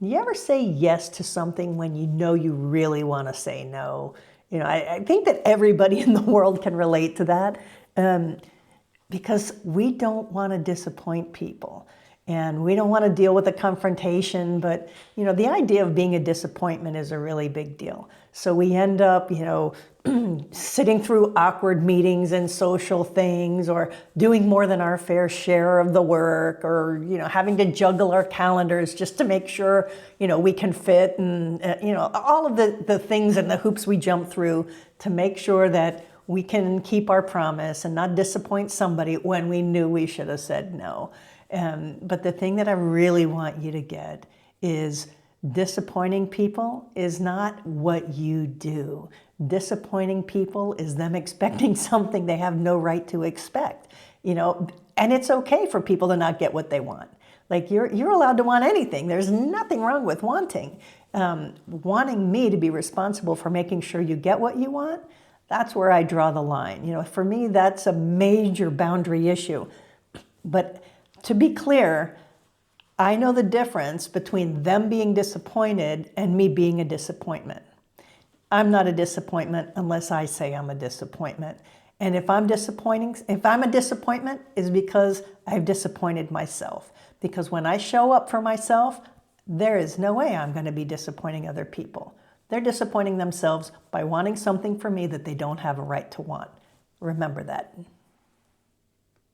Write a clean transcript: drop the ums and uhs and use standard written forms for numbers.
You ever say yes to something when you know you really want to say no? I think that everybody in the world can relate to that. Um, because we don't want to disappoint people and we don't want to deal with a confrontation, but the idea of being a disappointment is a really big deal. So we end up sitting through awkward meetings and social things, or doing more than our fair share of the work, or having to juggle our calendars just to make sure we can fit, and all of the things and the hoops we jump through to make sure that we can keep our promise and not disappoint somebody when we knew we should have said no. But the thing that I really want you to get is disappointing people is not what you do. Disappointing people is them expecting something they have no right to expect. And it's okay for people to not get what they want. Like you're allowed to want anything. There's nothing wrong with wanting. Wanting me to be responsible for making sure you get what you want, that's where I draw the line. For me, that's a major boundary issue. But to be clear, I know the difference between them being disappointed and me being a disappointment. I'm not a disappointment unless I say I'm a disappointment. And if I'm a disappointment, is because I've disappointed myself. Because when I show up for myself, there is no way I'm going to be disappointing other people. They're disappointing themselves by wanting something from me that they don't have a right to want. Remember that.